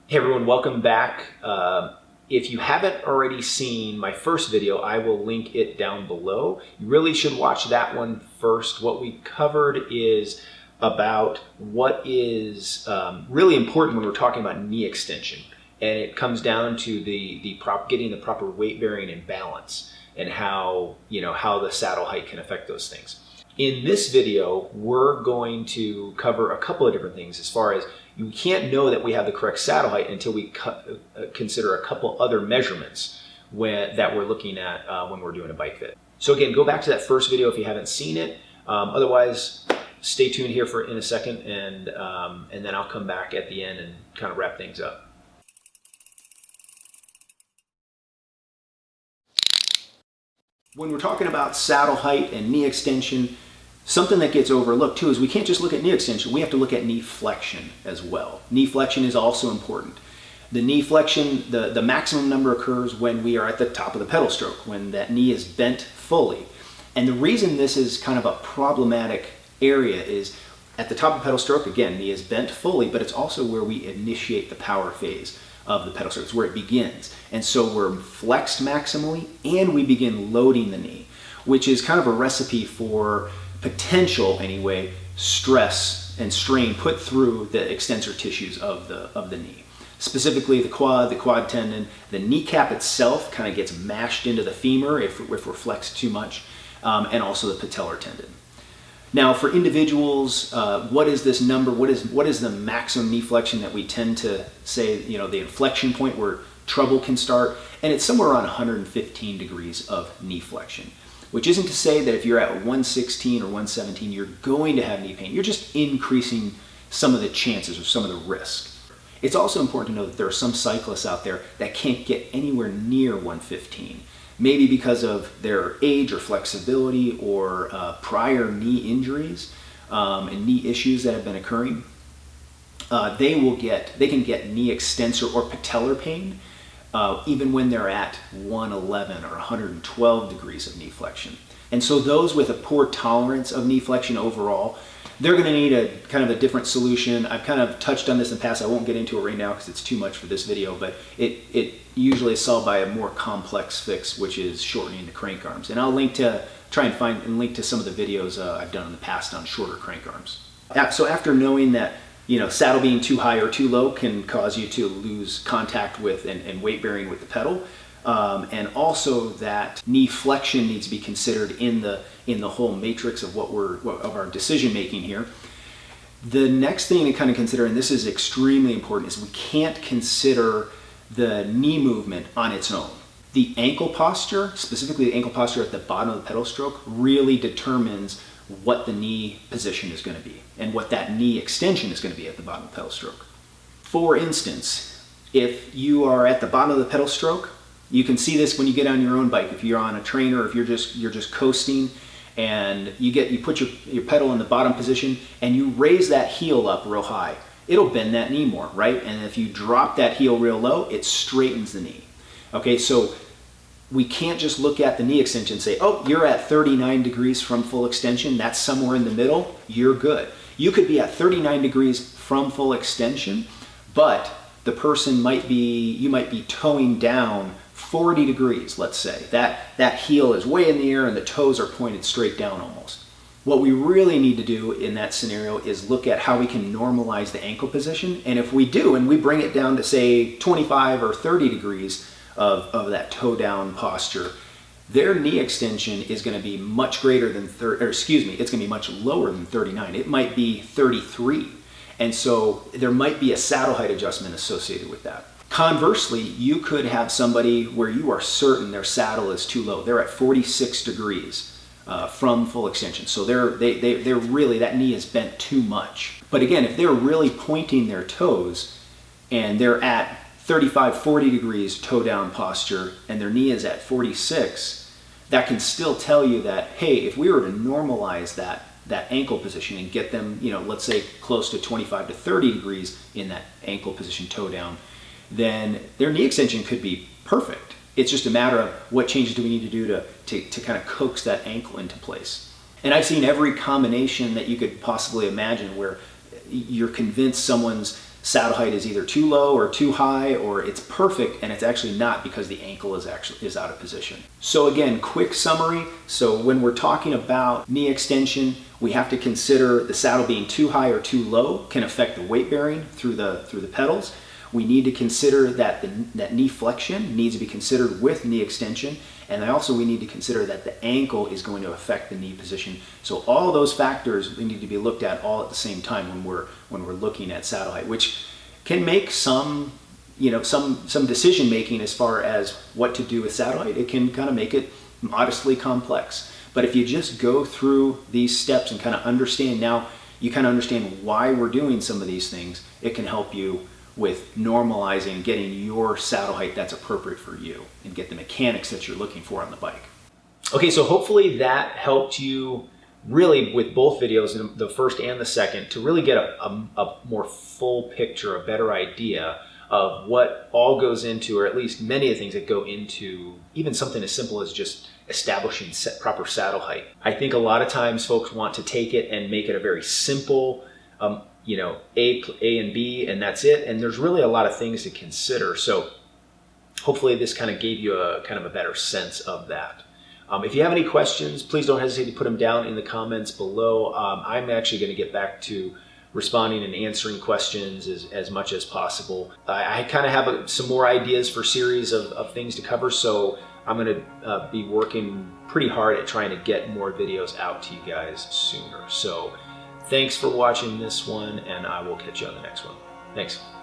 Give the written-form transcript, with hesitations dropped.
Hey everyone, welcome back. If you haven't already seen my first video, I will link it down below. You really should watch that one first. What we covered is about what is really important when we're talking about knee extension. And it comes down to getting the proper weight bearing and balance, and how the saddle height can affect those things. In this video, we're going to cover a couple of different things as far as you can't know that we have the correct saddle height until we consider a couple other measurements that we're looking at when we're doing a bike fit. So again, go back to that first video if you haven't seen it. Otherwise, stay tuned here in a second, and then I'll come back at the end and kind of wrap things up. When we're talking about saddle height and knee extension, something that gets overlooked too is we can't just look at knee extension, we have to look at knee flexion as well. Knee flexion is also important. The knee flexion, the maximum number occurs when we are at the top of the pedal stroke, when that knee is bent fully. And the reason this is kind of a problematic area is at the top of the pedal stroke, again, knee is bent fully, but it's also where we initiate the power phase of the pedal stroke. It's where it begins. And so we're flexed maximally and we begin loading the knee, which is kind of a recipe for potential, anyway, stress and strain put through the extensor tissues of the knee. Specifically the quad tendon, the kneecap itself kind of gets mashed into the femur if we're flexed too much, and also the patellar tendon. Now for individuals, what is this number? What is the maximum knee flexion that we tend to say, the inflection point where trouble can start? And it's somewhere around 115 degrees of knee flexion, which isn't to say that if you're at 116 or 117, you're going to have knee pain. You're just increasing some of the chances or some of the risk. It's also important to know that there are some cyclists out there that can't get anywhere near 115. Maybe because of their age or flexibility or prior knee injuries and knee issues that have been occurring. They can get knee extensor or patellar pain even when they're at 111 or 112 degrees of knee flexion. And so those with a poor tolerance of knee flexion overall, they're going to need a kind of a different solution. I've kind of touched on this in the past. I won't get into it right now because it's too much for this video, but it usually is solved by a more complex fix, which is shortening the crank arms. And I'll link to some of the videos I've done in the past on shorter crank arms. So after knowing that saddle being too high or too low can cause you to lose contact with and weight bearing with the pedal, and also that knee flexion needs to be considered in the whole matrix of of our decision making here. The next thing to kind of consider, and this is extremely important, is we can't consider the knee movement on its own. The ankle posture, specifically the ankle posture at the bottom of the pedal stroke, really determines what the knee position is going to be and what that knee extension is going to be at the bottom of the pedal stroke. For instance, if you are at the bottom of the pedal stroke, you can see this when you get on your own bike. If you're on a trainer, if you're just coasting, and you put your pedal in the bottom position and you raise that heel up real high, it'll bend that knee more, right? And if you drop that heel real low, it straightens the knee. Okay, so we can't just look at the knee extension and say, oh, you're at 39 degrees from full extension, that's somewhere in the middle, you're good. You could be at 39 degrees from full extension, but the person you might be toeing down 40 degrees, let's say. That heel is way in the air and the toes are pointed straight down almost. What we really need to do in that scenario is look at how we can normalize the ankle position. And if we do, and we bring it down to say 25 or 30 degrees of that toe down posture, their knee extension is going to be much greater than it's going to be much lower than 39. It might be 33. And so there might be a saddle height adjustment associated with that. Conversely, you could have somebody where you are certain their saddle is too low. They're at 46 degrees from full extension. So they're really, that knee is bent too much. But again, if they're really pointing their toes and they're at 35, 40 degrees toe down posture and their knee is at 46, that can still tell you that, hey, if we were to normalize that ankle position and get them, let's say close to 25 to 30 degrees in that ankle position toe down, then their knee extension could be perfect. It's just a matter of what changes do we need to do to kind of coax that ankle into place. And I've seen every combination that you could possibly imagine where you're convinced someone's saddle height is either too low or too high, or it's perfect and it's actually not because the ankle is out of position. So again, quick summary. So when we're talking about knee extension, we have to consider the saddle being too high or too low can affect the weight bearing through the pedals. We need to consider that that knee flexion needs to be considered with knee extension, and also we need to consider that the ankle is going to affect the knee position. So all those factors need to be looked at all at the same time when we're looking at saddle height, which can make some decision making as far as what to do with saddle height. It can kind of make it modestly complex. But if you just go through these steps and kind of understand, now you kind of understand why we're doing some of these things, it can help you with normalizing, getting your saddle height that's appropriate for you and get the mechanics that you're looking for on the bike. Okay, so hopefully that helped you really with both videos, the first and the second, to really get a more full picture, a better idea of what all goes into, or at least many of the things that go into even something as simple as just establishing proper saddle height. I think a lot of times folks want to take it and make it a very simple A and B, and that's it. And there's really a lot of things to consider. So hopefully this kind of gave you a kind of a better sense of that. If you have any questions, please don't hesitate to put them down in the comments below. I'm actually going to get back to responding and answering questions as much as possible. I kind of have some more ideas for series of things to cover, so I'm going to be working pretty hard at trying to get more videos out to you guys sooner. So thanks for watching this one, and I will catch you on the next one. Thanks.